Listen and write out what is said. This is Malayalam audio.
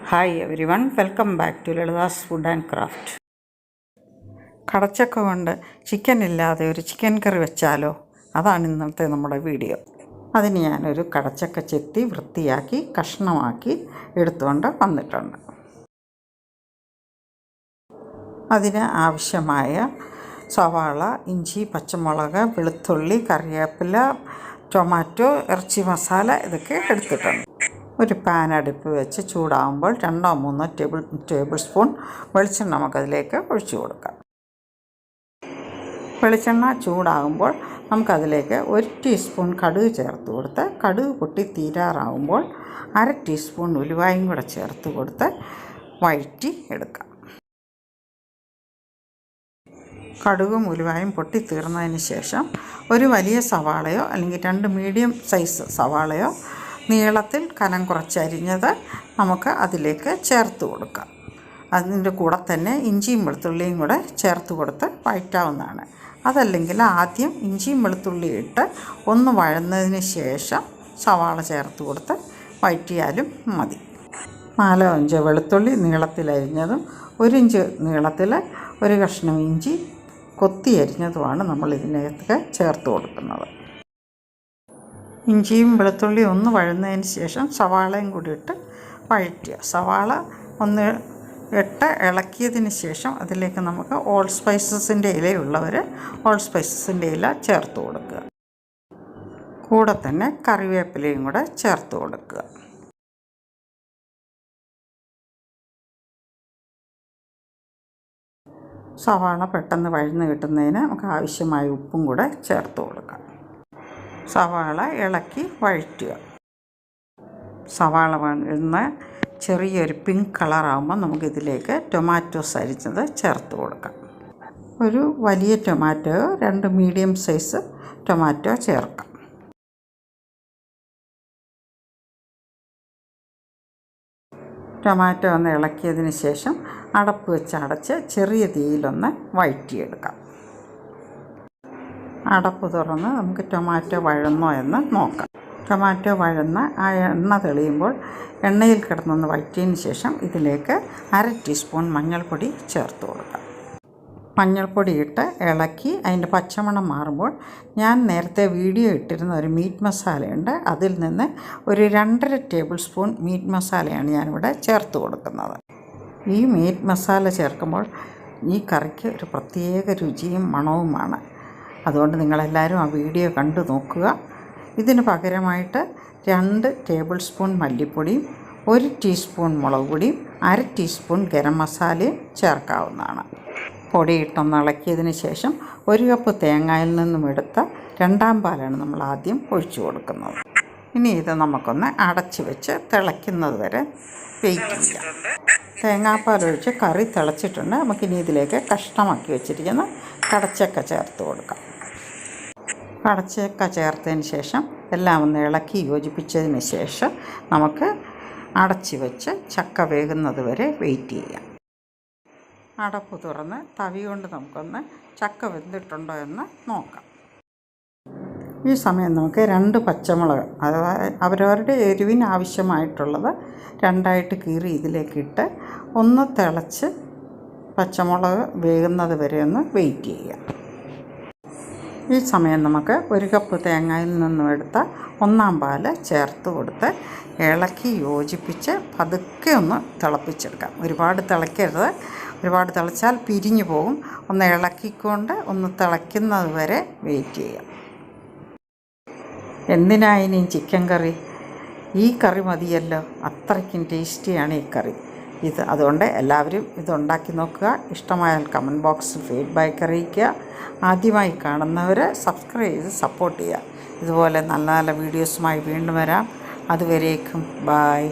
Hi everyone, welcome back to Lalitha's food and craft. കടച്ചക്ക കൊണ്ട് ചിക്കൻ ഇല്ലാതെ ഒരു ചിക്കൻ കറി വെച്ചാലോ? അതാണ് ഇന്നത്തെ നമ്മുടെ വീഡിയോ. അതിന് ഞാനൊരു കടച്ചക്ക ചെത്തി വൃത്തിയാക്കി കഷ്ണമാക്കി എടുത്തുകൊണ്ട് വന്നിട്ടുണ്ട്. അതിന് ആവശ്യമായ സവാള, ഇഞ്ചി, പച്ചമുളക്, വെളുത്തുള്ളി, കറിവേപ്പില, ടൊമാറ്റോ, ഇറച്ചി മസാല ഇതൊക്കെ എടുത്തിട്ടുണ്ട്. ഒരു പാൻ അടുപ്പ് വെച്ച് ചൂടാകുമ്പോൾ 2-3 ടേബിൾ സ്പൂൺ വെളിച്ചെണ്ണ നമുക്കതിലേക്ക് ഒഴിച്ചു കൊടുക്കാം. വെളിച്ചെണ്ണ ചൂടാകുമ്പോൾ നമുക്കതിലേക്ക് 1 ടീസ്പൂൺ കടുക് ചേർത്ത് കൊടുത്ത് കടുക് പൊട്ടി തീരാറാകുമ്പോൾ 1/2 ടീസ്പൂൺ ഉലുവായും കൂടെ ചേർത്ത് കൊടുത്ത് വഴറ്റി എടുക്കാം. കടുകും ഉലുവായും പൊട്ടി തീർന്നതിന് ശേഷം ഒരു വലിയ സവാളയോ അല്ലെങ്കിൽ 2 മീഡിയം സൈസ് സവാളയോ നീളത്തിൽ കനം കുറച്ചരിഞ്ഞത് നമുക്ക് അതിലേക്ക് ചേർത്ത് കൊടുക്കാം. അതിൻ്റെ കൂടെ തന്നെ ഇഞ്ചിയും വെളുത്തുള്ളിയും കൂടെ ചേർത്ത് കൊടുത്ത് വഴറ്റാവുന്നതാണ്. അതല്ലെങ്കിൽ ആദ്യം ഇഞ്ചിയും വെളുത്തുള്ളിയും ഇട്ട് ഒന്ന് വഴന്നതിന് ശേഷം സവാള ചേർത്ത് കൊടുത്ത് വഴറ്റിയാലും മതി. 4-5 വെളുത്തുള്ളി നീളത്തിലരിഞ്ഞതും 1 ഇഞ്ച് നീളത്തിൽ ഒരു കഷ്ണം ഇഞ്ചി കൊത്തി അരിഞ്ഞതുമാണ് നമ്മൾ ഇതിനകത്ത് ചേർത്ത് കൊടുക്കുന്നത്. ഇഞ്ചിയും വെളുത്തുള്ളിയും ഒന്ന് വഴന്നതിന് ശേഷം സവാളയും കൂടി ഇട്ട് വഴറ്റുക. സവാള ഒന്ന് ഇളക്കിയതിന് ശേഷം അതിലേക്ക് നമുക്ക് ഓൾ സ്പൈസസിൻ്റെ ഇലയുള്ളവർ ഓൾ സ്പൈസസിൻ്റെ ഇല ചേർത്ത് കൊടുക്കുക. കൂടെ തന്നെ കറിവേപ്പിലയും കൂടെ ചേർത്ത് കൊടുക്കുക. സവാള പെട്ടെന്ന് വഴന്ന് കിട്ടുന്നതിന് നമുക്ക് ആവശ്യമായ ഉപ്പും കൂടെ ചേർത്ത് കൊടുക്കാം. സവാള ഇളക്കി വഴറ്റുക. സവാള വഴന്ന് ചെറിയൊരു പിങ്ക് കളറാകുമ്പോൾ നമുക്കിതിലേക്ക് ടൊമാറ്റോസ് അരിഞ്ഞത് ചേർത്ത് കൊടുക്കാം. ഒരു വലിയ ടൊമാറ്റോ 2 മീഡിയം സൈസ് ടൊമാറ്റോ ചേർക്കാം. ടൊമാറ്റോ ഒന്ന് ഇളക്കിയതിന് ശേഷം അടപ്പ് വെച്ച് അടച്ച് ചെറിയ തീയിലൊന്ന് വഴറ്റിയെടുക്കാം. അടപ്പ് തുറന്ന് നമുക്ക് ടൊമാറ്റോ വഴന്നോ എന്ന് നോക്കാം. ടൊമാറ്റോ വഴന്ന് ആ എണ്ണ തെളിയുമ്പോൾ എണ്ണയിൽ കിടന്നൊന്ന് വഴറ്റിയതിന് ശേഷം ഇതിലേക്ക് 1/2 ടീസ്പൂൺ മഞ്ഞൾപ്പൊടി ചേർത്ത് കൊടുക്കാം. മഞ്ഞൾപ്പൊടി ഇട്ട് ഇളക്കി അതിൻ്റെ പച്ചമണം മാറുമ്പോൾ ഞാൻ നേരത്തെ വീഡിയോ ഇട്ടിരുന്ന ഒരു മീറ്റ് മസാലയുണ്ട്. അതിൽ നിന്ന് ഒരു 2.5 ടേബിൾ സ്പൂൺ മീറ്റ് മസാലയാണ് ഞാനിവിടെ ചേർത്ത് കൊടുക്കുന്നത്. ഈ മീറ്റ് മസാല ചേർക്കുമ്പോൾ ഈ കറിക്ക് ഒരു പ്രത്യേക രുചിയും മണവുമാണ്. അതുകൊണ്ട് നിങ്ങളെല്ലാവരും ആ വീഡിയോ കണ്ടു നോക്കുക. ഇതിന് പകരമായിട്ട് 2 ടേബിൾ സ്പൂൺ മല്ലിപ്പൊടിയും 1 ടീസ്പൂൺ മുളക് പൊടിയും 1/2 ടീസ്പൂൺ ഗരം മസാലയും ചേർക്കാവുന്നതാണ്. പൊടിയിട്ടൊന്ന് ഇളക്കിയതിന് ശേഷം 1 കപ്പ് തേങ്ങയിൽ നിന്നും എടുത്ത 2ാം പാലാണ് നമ്മൾ ആദ്യം ഒഴിച്ചു കൊടുക്കുന്നത്. ഇനി ഇത് നമുക്കൊന്ന് അടച്ച് വെച്ച് തിളയ്ക്കുന്നത് വരെ വെയിറ്റ് ചെയ്യാം. തേങ്ങാപ്പാൽ ഒഴിച്ച് കറി തിളച്ചിട്ടുണ്ട്. നമുക്കിനി ഇതിലേക്ക് കഷ്ണമാക്കി വെച്ചിരിക്കുന്ന കടച്ചക്ക ചേർത്ത് കൊടുക്കാം. കടച്ചക്ക ചേർത്തതിന് ശേഷം എല്ലാം ഒന്ന് ഇളക്കി യോജിപ്പിച്ചതിന് ശേഷം നമുക്ക് അടച്ച് വെച്ച് ചക്ക വേകുന്നത് വരെ വെയിറ്റ് ചെയ്യാം. അടപ്പ് തുറന്ന് തവി കൊണ്ട് നമുക്കൊന്ന് ചക്ക വെന്തിട്ടുണ്ടോ എന്ന് നോക്കാം. ഈ സമയം നമുക്ക് 2 പച്ചമുളക് അഥവാ അവരവരുടെ എരിവിന് ആവശ്യമായിട്ടുള്ളത് 2ആയിട്ട് കീറി ഇതിലേക്കിട്ട് ഒന്ന് തിളച്ച് പച്ചമുളക് വേകുന്നത് വരെ ഒന്ന് വെയിറ്റ് ചെയ്യാം. ഈ സമയം നമുക്ക് 1 കപ്പ് തേങ്ങയിൽ നിന്നും എടുത്ത 1ാം പാല് ചേർത്ത് കൊടുത്ത് ഇളക്കി യോജിപ്പിച്ച് പതുക്കെ ഒന്ന് തിളപ്പിച്ചെടുക്കാം. ഒരുപാട് തിളയ്ക്കരുത്. ഒരുപാട് തിളച്ചാൽ പിരിഞ്ഞു പോകും. ഒന്ന് ഇളക്കിക്കൊണ്ട് ഒന്ന് തിളയ്ക്കുന്നത് വരെ വെയിറ്റ് ചെയ്യാം. എന്തിനായിനും ചിക്കൻ കറി? ഈ കറി മതിയല്ലോ. അത്രയ്ക്കും ടേസ്റ്റിയാണ് ഈ കറി. അതുകൊണ്ട് എല്ലാവരും ഇതുണ്ടാക്കി നോക്കുക. ഇഷ്ടമായാൽ കമൻറ്റ് ബോക്സിൽ ഫീഡ്ബാക്ക് അറിയിക്കുക. ആദ്യമായി കാണുന്നവർ സബ്സ്ക്രൈബ് ചെയ്ത് സപ്പോർട്ട് ചെയ്യുക. ഇതുപോലെ നല്ല നല്ല വീഡിയോസുമായി വീണ്ടും വരാം. അതുവരേക്കും ബായ്.